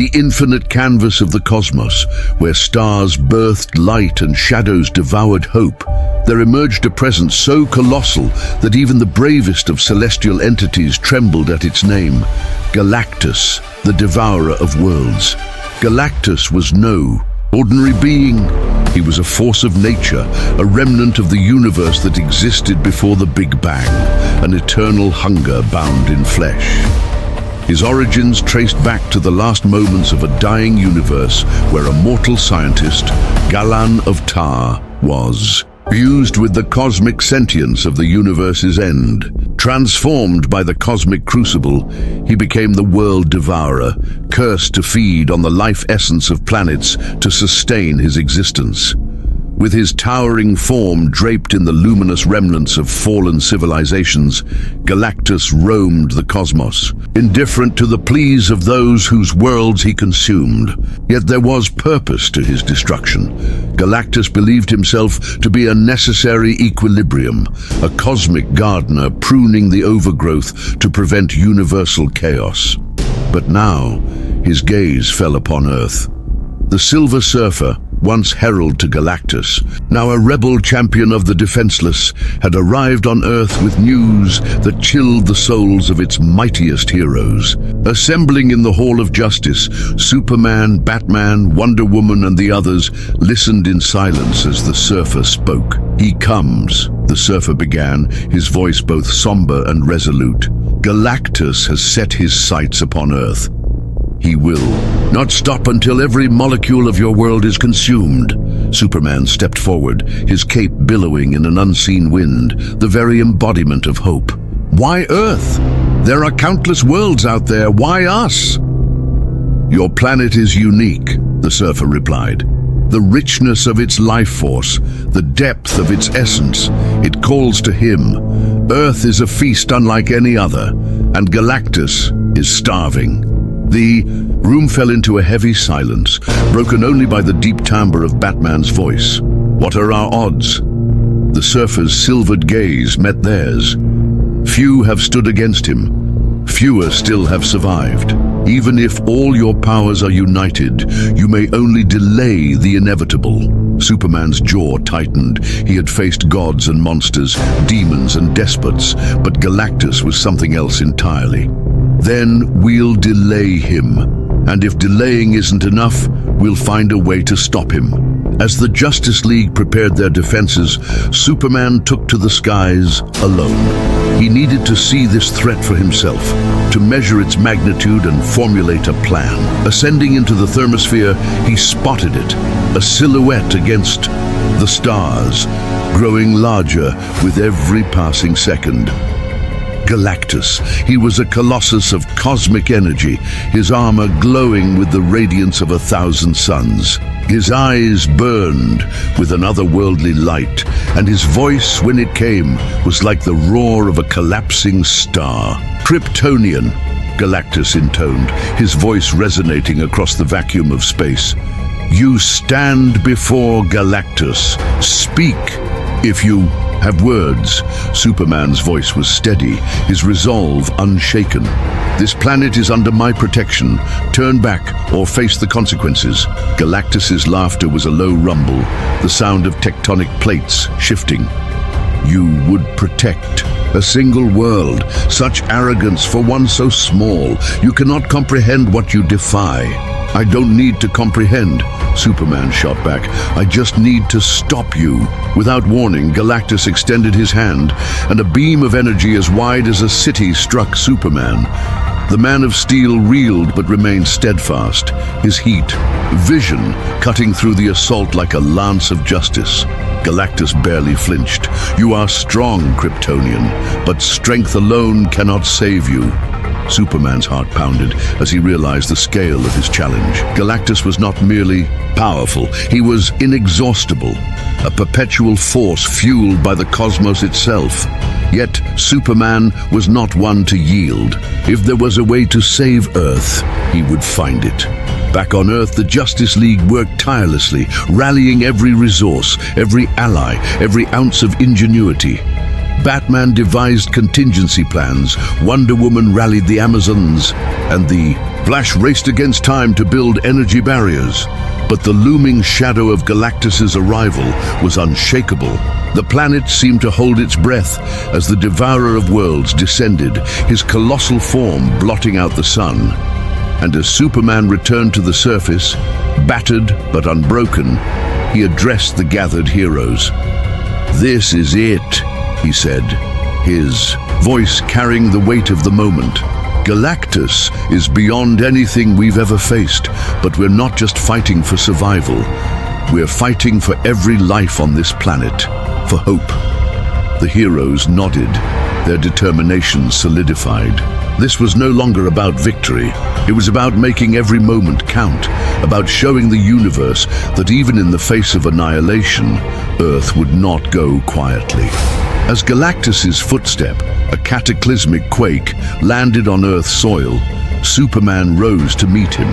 The infinite canvas of the cosmos, where stars birthed light and shadows devoured hope, there emerged a presence so colossal that even the bravest of celestial entities trembled at its name: Galactus, the Devourer of Worlds. Galactus was no ordinary being. He was a force of nature, a remnant of the universe that existed before the Big Bang, an eternal hunger bound in flesh. His origins traced back to the last moments of a dying universe where a mortal scientist, Galan of Tar, was fused with the cosmic sentience of the universe's end. Transformed by the cosmic crucible, he became the world devourer, cursed to feed on the life essence of planets to sustain his existence. With his towering form draped in the luminous remnants of fallen civilizations, Galactus roamed the cosmos, indifferent to the pleas of those whose worlds he consumed. Yet there was purpose to his destruction. Galactus believed himself to be a necessary equilibrium, a cosmic gardener pruning the overgrowth to prevent universal chaos. But now, his gaze fell upon Earth. The Silver Surfer, once herald to Galactus, now a rebel champion of the defenseless, had arrived on Earth with news that chilled the souls of its mightiest heroes. Assembling in the Hall of Justice, Superman, Batman, Wonder Woman and the others listened in silence as the Surfer spoke. "He comes," the Surfer began, his voice both somber and resolute. "Galactus has set his sights upon Earth. He will not stop until every molecule of your world is consumed." Superman stepped forward, his cape billowing in an unseen wind, the very embodiment of hope. "Why Earth? There are countless worlds out there. Why us?" "Your planet is unique," the Surfer replied. "The richness of its life force, the depth of its essence, it calls to him. Earth is a feast unlike any other, and Galactus is starving." The room fell into a heavy silence, broken only by the deep timbre of Batman's voice. "What are our odds?" The Surfer's silvered gaze met theirs. "Few have stood against him. Fewer still have survived. Even if all your powers are united, you may only delay the inevitable." Superman's jaw tightened. He had faced gods and monsters, demons and despots, but Galactus was something else entirely. "Then we'll delay him. And if delaying isn't enough, we'll find a way to stop him." As the Justice League prepared their defenses, Superman took to the skies alone. He needed to see this threat for himself, to measure its magnitude and formulate a plan. Ascending into the thermosphere, he spotted it, a silhouette against the stars, growing larger with every passing second. Galactus. He was a colossus of cosmic energy, his armor glowing with the radiance of 1,000 suns. His eyes burned with an otherworldly light, and his voice, when it came, was like the roar of a collapsing star. "Kryptonian," Galactus intoned, his voice resonating across the vacuum of space. "You stand before Galactus. Speak, if you have words." Superman's voice was steady, his resolve unshaken. "This planet is under my protection. Turn back or face the consequences." Galactus's laughter was a low rumble, the sound of tectonic plates shifting. "You would protect a single world? Such arrogance for one so small. You cannot comprehend what you defy." "I don't need to comprehend," Superman shot back. "I just need to stop you." Without warning, Galactus extended his hand, and a beam of energy as wide as a city struck Superman. The Man of Steel reeled but remained steadfast, his heat, vision cutting through the assault like a lance of justice. Galactus barely flinched. "You are strong, Kryptonian, but strength alone cannot save you." Superman's heart pounded as he realized the scale of his challenge. Galactus was not merely powerful, he was inexhaustible, a perpetual force fueled by the cosmos itself. Yet Superman was not one to yield. If there was a way to save Earth, he would find it. Back on Earth, the Justice League worked tirelessly, rallying every resource, every ally, every ounce of ingenuity. Batman devised contingency plans, Wonder Woman rallied the Amazons, and the Flash raced against time to build energy barriers, but the looming shadow of Galactus's arrival was unshakable. The planet seemed to hold its breath as the Devourer of Worlds descended, his colossal form blotting out the sun. And as Superman returned to the surface, battered but unbroken, he addressed the gathered heroes. "This is it," he said, his voice carrying the weight of the moment. "Galactus is beyond anything we've ever faced, but we're not just fighting for survival. We're fighting for every life on this planet, for hope." The heroes nodded, their determination solidified. This was no longer about victory. It was about making every moment count, about showing the universe that even in the face of annihilation, Earth would not go quietly. As Galactus's footstep, a cataclysmic quake, landed on Earth's soil, Superman rose to meet him.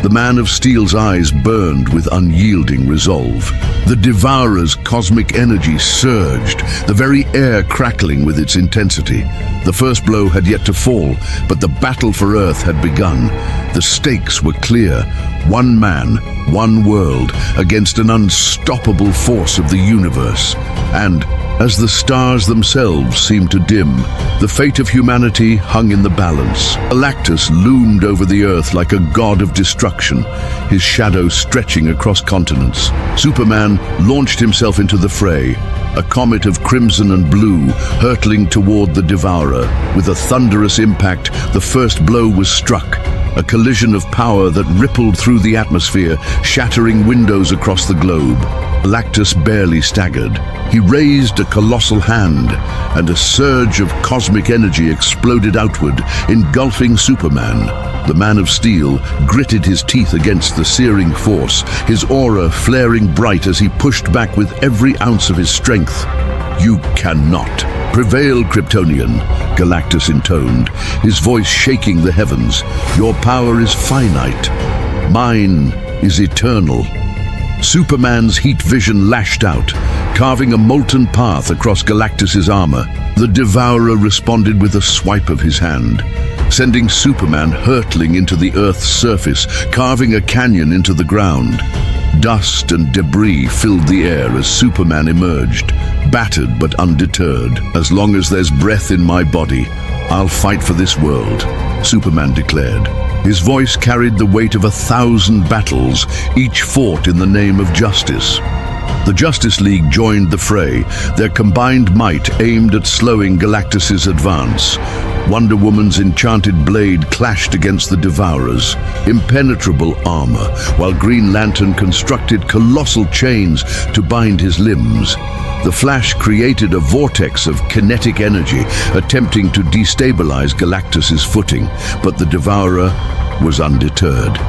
The Man of Steel's eyes burned with unyielding resolve. The Devourer's cosmic energy surged, the very air crackling with its intensity. The first blow had yet to fall, but the battle for Earth had begun. The stakes were clear. One man, one world, against an unstoppable force of the universe. And as the stars themselves seemed to dim, the fate of humanity hung in the balance. Galactus loomed over the Earth like a god of destruction, his shadow stretching across continents. Superman launched himself into the fray, a comet of crimson and blue hurtling toward the Devourer. With a thunderous impact, the first blow was struck, a collision of power that rippled through the atmosphere, shattering windows across the globe. Galactus barely staggered. He raised a colossal hand, and a surge of cosmic energy exploded outward, engulfing Superman. The Man of Steel gritted his teeth against the searing force, his aura flaring bright as he pushed back with every ounce of his strength. "You cannot prevail, Kryptonian," Galactus intoned, his voice shaking the heavens. "Your power is finite. Mine is eternal." Superman's heat vision lashed out, carving a molten path across Galactus's armor. The Devourer responded with a swipe of his hand, sending Superman hurtling into the Earth's surface, carving a canyon into the ground. Dust and debris filled the air as Superman emerged, battered but undeterred. "As long as there's breath in my body, I'll fight for this world," Superman declared. His voice carried the weight of 1,000 battles, each fought in the name of justice. The Justice League joined the fray, their combined might aimed at slowing Galactus's advance. Wonder Woman's enchanted blade clashed against the Devourer's impenetrable armor, while Green Lantern constructed colossal chains to bind his limbs. The Flash created a vortex of kinetic energy, attempting to destabilize Galactus's footing, but the Devourer was undeterred.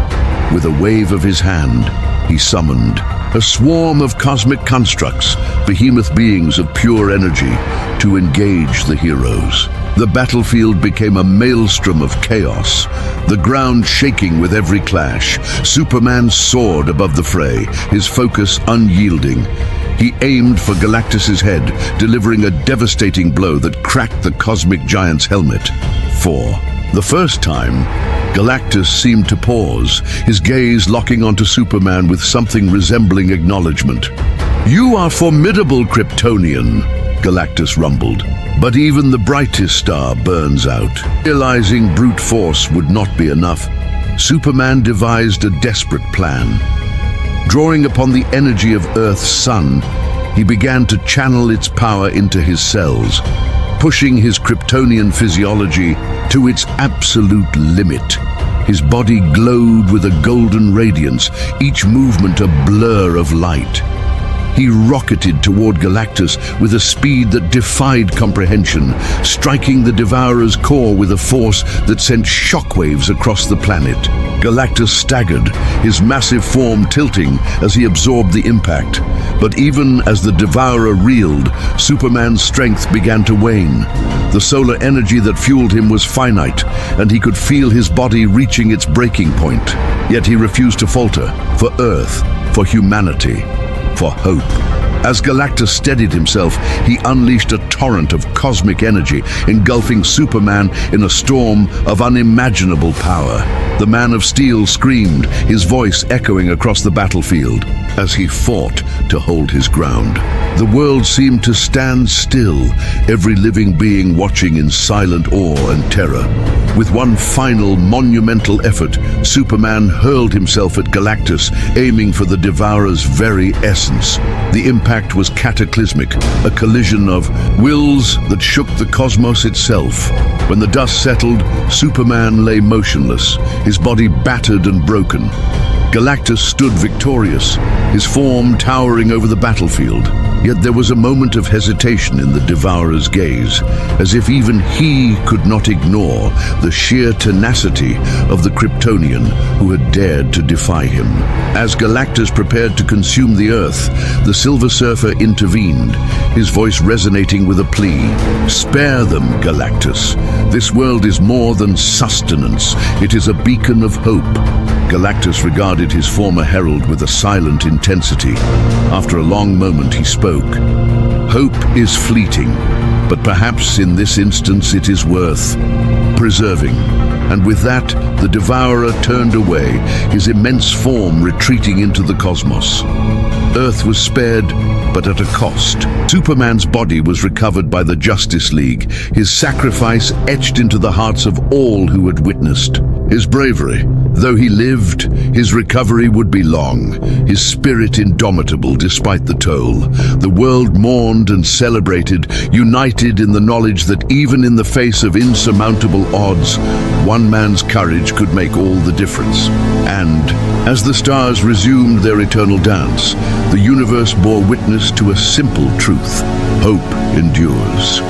With a wave of his hand, he summoned a swarm of cosmic constructs, behemoth beings of pure energy, to engage the heroes. The battlefield became a maelstrom of chaos, the ground shaking with every clash. Superman soared above the fray, his focus unyielding. He aimed for Galactus's head, delivering a devastating blow that cracked the cosmic giant's helmet. For the first time, Galactus seemed to pause, his gaze locking onto Superman with something resembling acknowledgement. "You are formidable, Kryptonian," Galactus rumbled. "But even the brightest star burns out." Realizing brute force would not be enough, Superman devised a desperate plan. Drawing upon the energy of Earth's sun, he began to channel its power into his cells, pushing his Kryptonian physiology to its absolute limit. His body glowed with a golden radiance, each movement a blur of light. He rocketed toward Galactus with a speed that defied comprehension, striking the Devourer's core with a force that sent shockwaves across the planet. Galactus staggered, his massive form tilting as he absorbed the impact. But even as the Devourer reeled, Superman's strength began to wane. The solar energy that fueled him was finite, and he could feel his body reaching its breaking point. Yet he refused to falter, for Earth, for humanity, for hope. As Galactus steadied himself, he unleashed a torrent of cosmic energy, engulfing Superman in a storm of unimaginable power. The Man of Steel screamed, his voice echoing across the battlefield as he fought to hold his ground. The world seemed to stand still, every living being watching in silent awe and terror. With one final monumental effort, Superman hurled himself at Galactus, aiming for the Devourer's very essence. The impact was cataclysmic, a collision of wills that shook the cosmos itself. When the dust settled, Superman lay motionless, his body battered and broken. Galactus stood victorious, his form towering over the battlefield. Yet there was a moment of hesitation in the Devourer's gaze, as if even he could not ignore the sheer tenacity of the Kryptonian who had dared to defy him. As Galactus prepared to consume the Earth, the Silver Surfer intervened, his voice resonating with a plea. "Spare them, Galactus. This world is more than sustenance. It is a beacon of hope." Galactus regarded his former herald with a silent intensity. After a long moment, he spoke. "Hope is fleeting, but perhaps in this instance it is worth preserving." And with that, the Devourer turned away, his immense form retreating into the cosmos. Earth was spared, but at a cost. Superman's body was recovered by the Justice League, his sacrifice etched into the hearts of all who had witnessed his bravery. Though he lived, his recovery would be long, his spirit indomitable despite the toll. The world mourned and celebrated, united in the knowledge that even in the face of insurmountable odds, one man's courage could make all the difference. And as the stars resumed their eternal dance, the universe bore witness to a simple truth: hope endures.